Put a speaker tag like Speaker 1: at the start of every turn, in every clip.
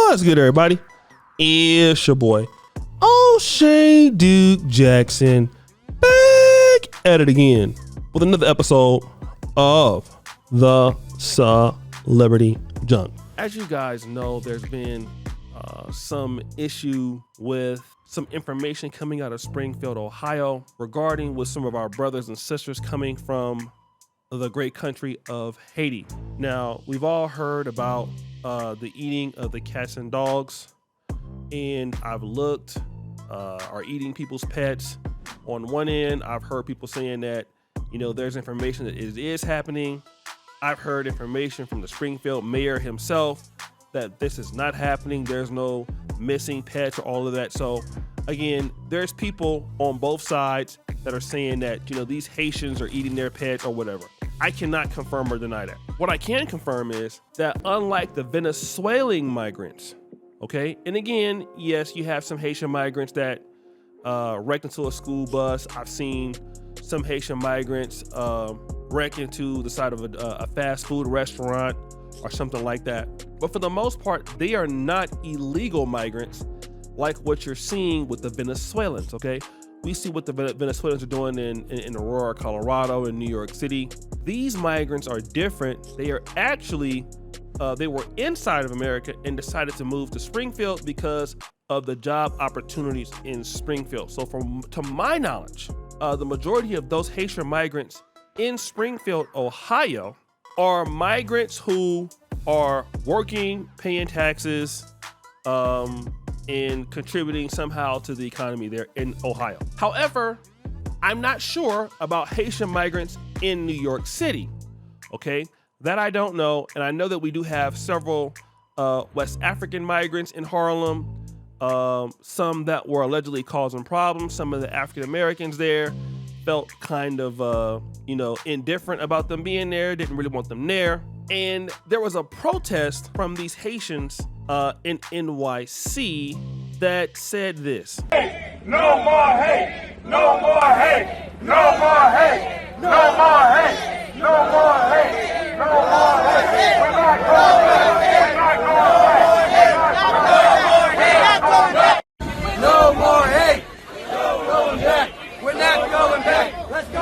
Speaker 1: What's good, everybody? It's your boy, O'Shea Duke Jackson, back at it again with another episode of the Celebrity Junk. As you guys know, there's been some issue with some information coming out of Springfield, Ohio, regarding with some of our brothers and sisters coming from the great country of Haiti. Now, we've all heard about the eating of the cats and dogs, and I've looked, are eating people's pets. On one end, I've heard people saying that, there's information that it is happening. I've heard information from the Springfield mayor himself that this is not happening. There's no missing pets or all of that. So again, there's people on both sides that are saying that, these Haitians are eating their pets or whatever. I cannot confirm or deny that. What I can confirm is that unlike the Venezuelan migrants, okay, and again, yes, you have some Haitian migrants that wrecked into a school bus. I've seen some Haitian migrants wreck into the side of a fast food restaurant or something like that. But for the most part, they are not illegal migrants like what you're seeing with the Venezuelans, okay? We see what the Venezuelans are doing in Aurora, Colorado, and New York City. These migrants are different. They are actually, they were inside of America and decided to move to Springfield because of the job opportunities in Springfield. So to my knowledge, the majority of those Haitian migrants in Springfield, Ohio, are migrants who are working, paying taxes, and contributing somehow to the economy there in Ohio. However, I'm not sure about Haitian migrants in New York City, okay? That I don't know, and I know that we do have several West African migrants in Harlem, some that were allegedly causing problems. Some of the African Americans there felt kind of, indifferent about them being there, didn't really want them there. And there was a protest from these Haitians in NYC that said this.
Speaker 2: Hey, no more hate, no more hate, no more hate, no more hate, no more hate, no more hate. We're not going back. We're not going back. No more hate. No going back. We're not going back. Let's go.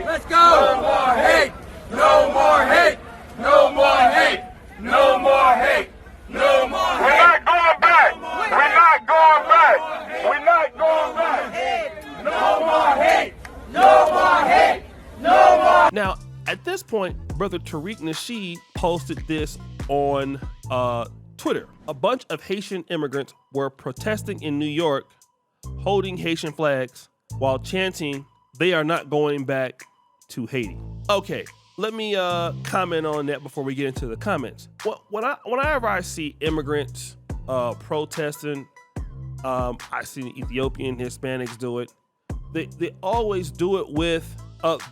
Speaker 2: Let's go. No more hate. No more hate. No more hate. No more hate. No more hate. We're not going back. We're not going back. We're not going back. No more hate. No more hate. No more.
Speaker 1: Now, at this point, brother Tariq Nasheed posted this on Twitter. A bunch of Haitian immigrants were protesting in New York, holding Haitian flags while chanting, "They are not going back to Haiti." Okay. Let me comment on that before we get into the comments. Whenever I see immigrants protesting, I see Ethiopian Hispanics do it. They always do it with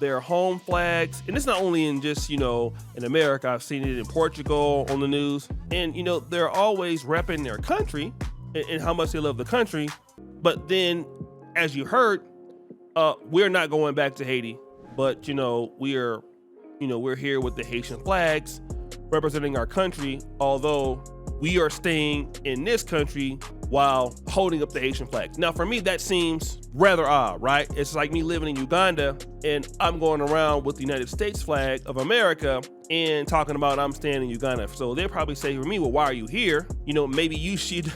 Speaker 1: their home flags, and it's not only in just in America. I've seen it in Portugal on the news, and they're always repping their country and how much they love the country. But then, as you heard, we're not going back to Haiti, but we're here with the Haitian flags representing our country, although we are staying in this country while holding up the Haitian flags. Now, for me, that seems rather odd, right? It's like me living in Uganda and I'm going around with the United States flag of America and talking about I'm staying in Uganda. So they'll probably say for me, well, why are you here? Maybe you should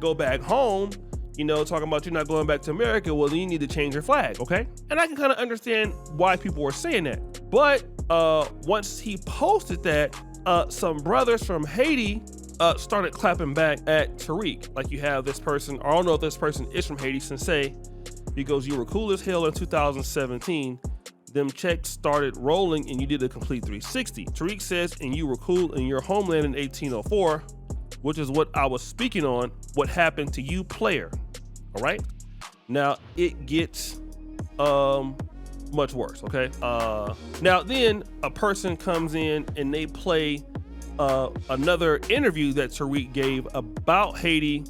Speaker 1: go back home. Talking about you're not going back to America, well, then you need to change your flag, okay? And I can kind of understand why people were saying that. But once he posted that, some brothers from Haiti started clapping back at Tariq. Like you have this person, I don't know if this person is from Haiti, Sensei. He goes, "You were cool as hell in 2017. Them checks started rolling and you did a complete 360. Tariq says, and you were cool in your homeland in 1804, which is what I was speaking on. What happened to you, player?" All right. Now it gets much worse. Okay. Now then a person comes in and they play another interview that Tariq gave about Haiti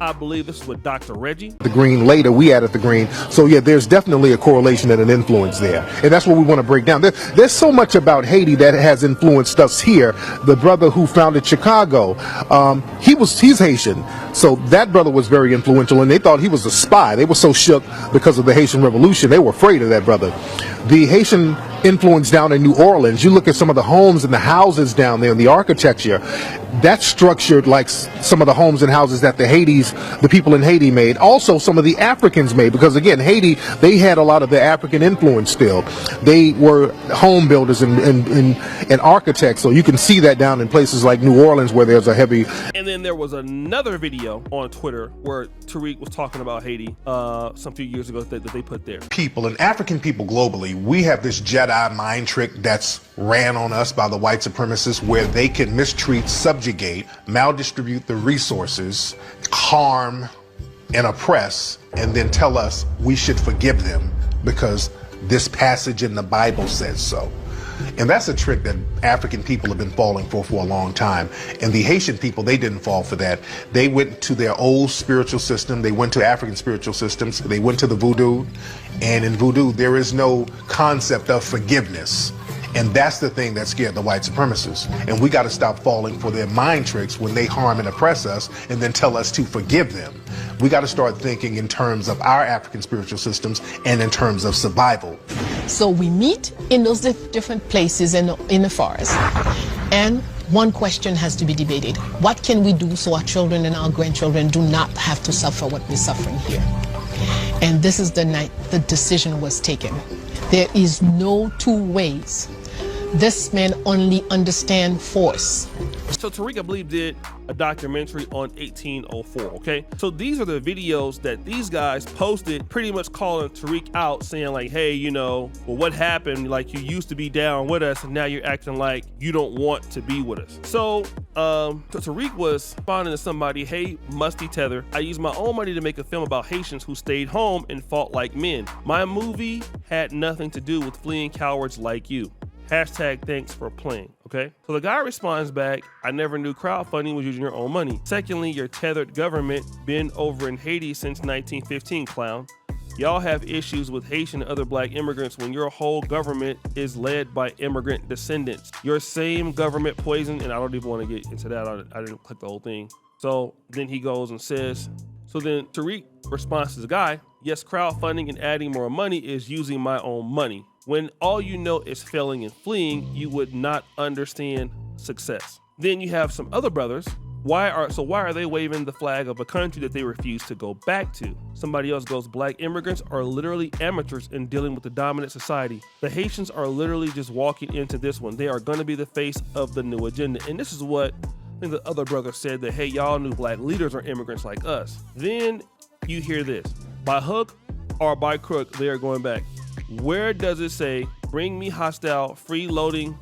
Speaker 1: I believe this is with Dr. Reggie.
Speaker 3: The Green later, we added the Green. So yeah, there's definitely a correlation and an influence there. And that's what we want to break down. There's so much about Haiti that has influenced us here. The brother who founded Chicago, he's Haitian. So that brother was very influential, and they thought he was a spy. They were so shook because of the Haitian Revolution. They were afraid of that brother. The Haitian influence down in New Orleans, you look at some of the homes and the houses down there and the architecture, that's structured like some of the homes and houses that the people in Haiti made. Also some of the Africans made, because again, Haiti, they had a lot of the African influence still. They were home builders and architects, so you can see that down in places like New Orleans where there's a heavy.
Speaker 1: And then there was another video on Twitter where Tariq was talking about Haiti some few years ago that they put there.
Speaker 3: People and African people globally, we have this Jedi mind trick that's ran on us by the white supremacists, where they can mistreat, subjugate, maldistribute the resources, harm and oppress, and then tell us we should forgive them because this passage in the Bible says so. And that's a trick that African people have been falling for a long time. And the Haitian people, they didn't fall for that. They went to their old spiritual system. They went to African spiritual systems. They went to the voodoo. And in voodoo, there is no concept of forgiveness. And that's the thing that scared the white supremacists. And we got to stop falling for their mind tricks when they harm and oppress us and then tell us to forgive them. We got to start thinking in terms of our African spiritual systems and in terms of survival.
Speaker 4: So we meet in those different places in the forest, and one question has to be debated. What can we do so our children and our grandchildren do not have to suffer what we're suffering here? And this is the night the decision was taken. There is no two ways. This man only understands force.
Speaker 1: So Tariq, I believe, did a documentary on 1804, okay? So these are the videos that these guys posted, pretty much calling Tariq out, saying like, hey, you know, well, what happened? Like, you used to be down with us, and now you're acting like you don't want to be with us. So Tariq was responding to somebody, hey, Musty Tether, I used my own money to make a film about Haitians who stayed home and fought like men. My movie had nothing to do with fleeing cowards like you. Hashtag thanks for playing, okay? So the guy responds back, I never knew crowdfunding was using your own money. Secondly, your tethered government been over in Haiti since 1915, clown. Y'all have issues with Haitian and other black immigrants when your whole government is led by immigrant descendants. Your same government poison, and I don't even want to get into that, I didn't click the whole thing. So then he goes and says, so then Tariq responds to the guy, yes, crowdfunding and adding more money is using my own money. When all you know is failing and fleeing, you would not understand success. Then you have some other brothers. Why are they waving the flag of a country that they refuse to go back to? Somebody else goes, black immigrants are literally amateurs in dealing with the dominant society. The Haitians are literally just walking into this one. They are going to be the face of the new agenda. And this is what I think the other brother said, that, hey, y'all knew black leaders are immigrants like us. Then you hear this, by hook or by crook, they are going back. Where does it say, bring me hostile, freeloading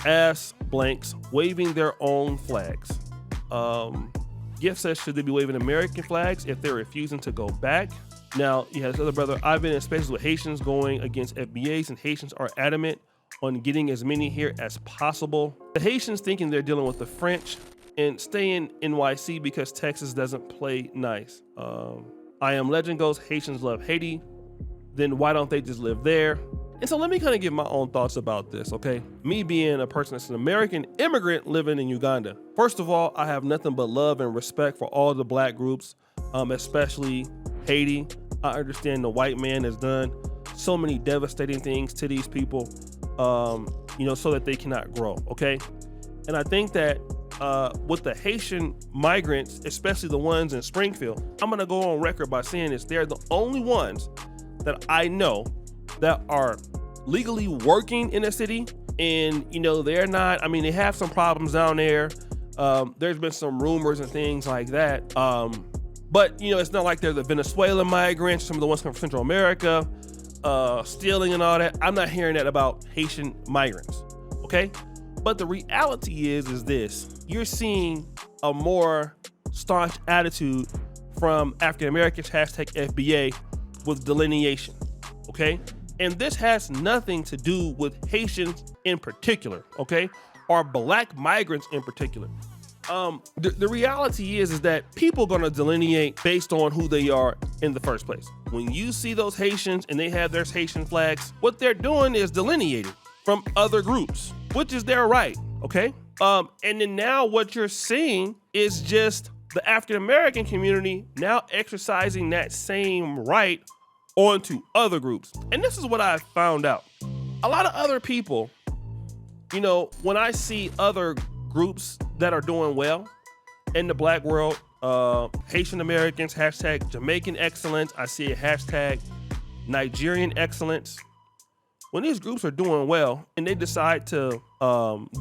Speaker 1: ass blanks, waving their own flags? Gift says, should they be waving American flags if they're refusing to go back? Now, you have this other brother, I've been in spaces with Haitians going against FBAs, and Haitians are adamant on getting as many here as possible. The Haitians thinking they're dealing with the French and stay in NYC because Texas doesn't play nice. I Am Legend goes, Haitians love Haiti. Then why don't they just live there? And so let me kind of give my own thoughts about this, okay? Me being a person that's an American immigrant living in Uganda. First of all, I have nothing but love and respect for all the black groups, especially Haiti. I understand the white man has done so many devastating things to these people, so that they cannot grow, okay? And I think that with the Haitian migrants, especially the ones in Springfield, I'm gonna go on record by saying this, they're the only ones that I know that are legally working in the city, and they're not, I mean, they have some problems down there. There's been some rumors and things like that, but it's not like they're the Venezuelan migrants, some of the ones come from Central America, stealing and all that. I'm not hearing that about Haitian migrants, okay? But the reality is this, you're seeing a more staunch attitude from African Americans, hashtag FBA, with delineation, okay? And this has nothing to do with Haitians in particular, okay? Or black migrants in particular. The reality is that people gonna delineate based on who they are in the first place. When you see those Haitians and they have their Haitian flags, what they're doing is delineating from other groups, which is their right, okay? And then now what you're seeing is just the African American community now exercising that same right onto other groups. And this is what I found out. A lot of other people, you know, when I see other groups that are doing well in the black world, Haitian Americans, hashtag Jamaican excellence, I see a hashtag Nigerian excellence. When these groups are doing well and they decide to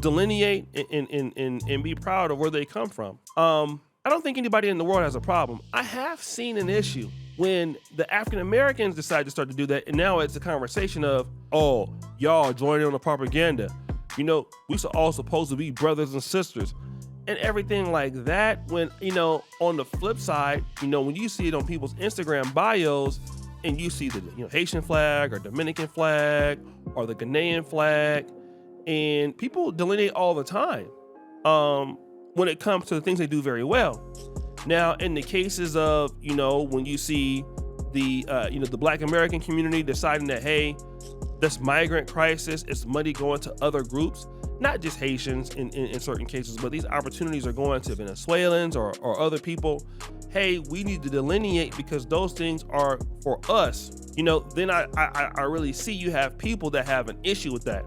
Speaker 1: delineate and be proud of where they come from, I don't think anybody in the world has a problem. I have seen an issue when the African Americans decide to start to do that, and now it's a conversation of, oh, y'all joining on the propaganda. You know, we all supposed to be brothers and sisters and everything like that. When, you know, on the flip side, you know, when you see it on people's Instagram bios and you see the, you know, Haitian flag or Dominican flag or the Ghanaian flag, and people delineate all the time when it comes to the things they do very well. Now, in the cases of, you know, when you see the, you know, the Black American community deciding that, hey, this migrant crisis is money going to other groups, not just Haitians in certain cases, but these opportunities are going to Venezuelans or other people. Hey, we need to delineate because those things are for us. You know, then I really see you have people that have an issue with that.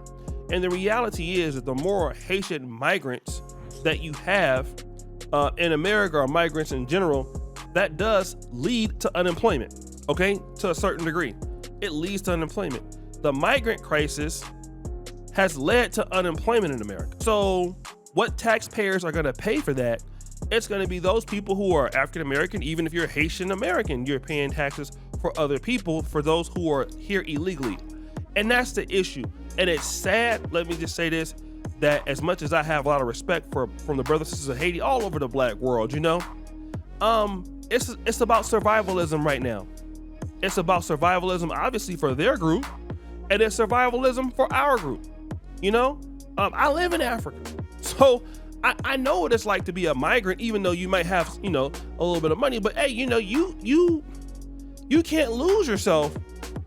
Speaker 1: And the reality is that the more Haitian migrants that you have in America, or migrants in general, that does lead to unemployment, okay? To a certain degree, it leads to unemployment. The migrant crisis has led to unemployment in America. So what taxpayers are gonna pay for that? It's gonna be those people who are African American. Even if you're Haitian American, you're paying taxes for other people, for those who are here illegally. And that's the issue. And it's sad, let me just say this, that as much as I have a lot of respect from the brothers and sisters of Haiti all over the black world, you know, it's about survivalism right now. It's about survivalism, obviously, for their group, and it's survivalism for our group. You know, I live in Africa, so I know what it's like to be a migrant, even though you might have, you know, a little bit of money. But hey, you know, you can't lose yourself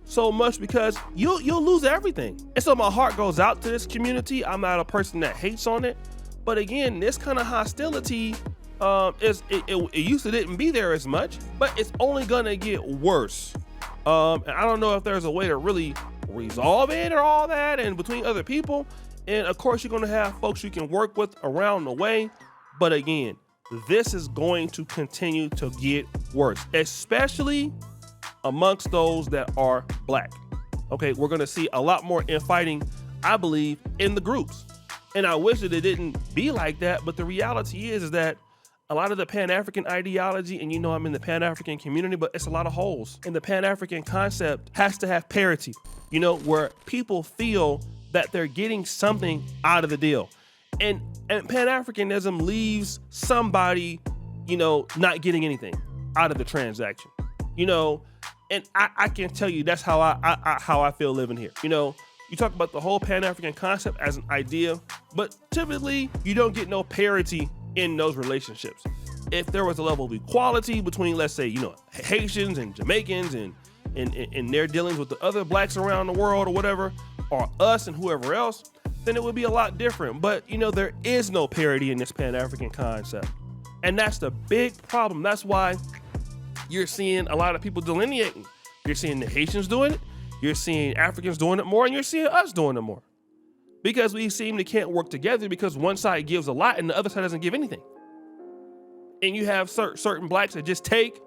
Speaker 1: so much because you'll lose everything. And so my heart goes out to this community. I'm not a person that hates on it, but again, this kind of hostility it used to didn't be there as much, but it's only gonna get worse. And I don't know if there's a way to really resolve it or all that, and between other people. And of course, you're gonna have folks you can work with around the way. But again, this is going to continue to get worse, especially amongst those that are black. Okay, we're gonna see a lot more infighting, I believe, in the groups. And I wish that it didn't be like that, but the reality is that a lot of the Pan-African ideology, and you know I'm in the Pan-African community, but it's a lot of holes. And the Pan-African concept has to have parity, you know, where people feel that they're getting something out of the deal. And Pan-Africanism leaves somebody, you know, not getting anything out of the transaction, you know. And I can tell you that's how I feel living here. You know, you talk about the whole Pan-African concept as an idea, but typically you don't get no parity in those relationships. If there was a level of equality between, let's say, you know, Haitians and Jamaicans and their dealings with the other blacks around the world or whatever, or us and whoever else, then it would be a lot different. But, you know, there is no parity in this Pan-African concept. And that's the big problem. That's why you're seeing a lot of people delineating. You're seeing the Haitians doing it, you're seeing Africans doing it more, and you're seeing us doing it more. Because we seem to can't work together because one side gives a lot and the other side doesn't give anything. And you have certain blacks that just take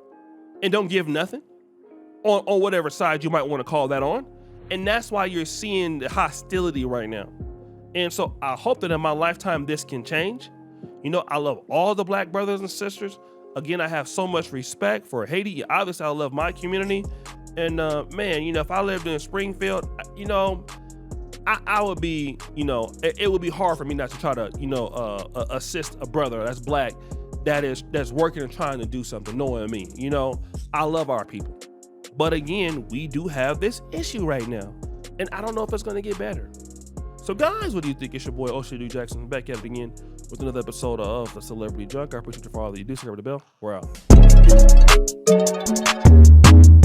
Speaker 1: and don't give nothing on whatever side you might want to call that on. And that's why you're seeing the hostility right now. And so I hope that in my lifetime this can change. You know, I love all the black brothers and sisters. Again, I have so much respect for Haiti. Obviously, I love my community. And man, you know, if I lived in Springfield, you know, I would be, you know, it would be hard for me not to try to, you know, assist a brother that's black that's working and trying to do something, knowing me. You know, I love our people. But again, we do have this issue right now. And I don't know if it's going to get better. So guys, what do you think? It's your boy O'Shea Duke Jackson back at it again with another episode of the Celebrity Junk. I appreciate you for all that you do. Subscribe to the bell. We're out.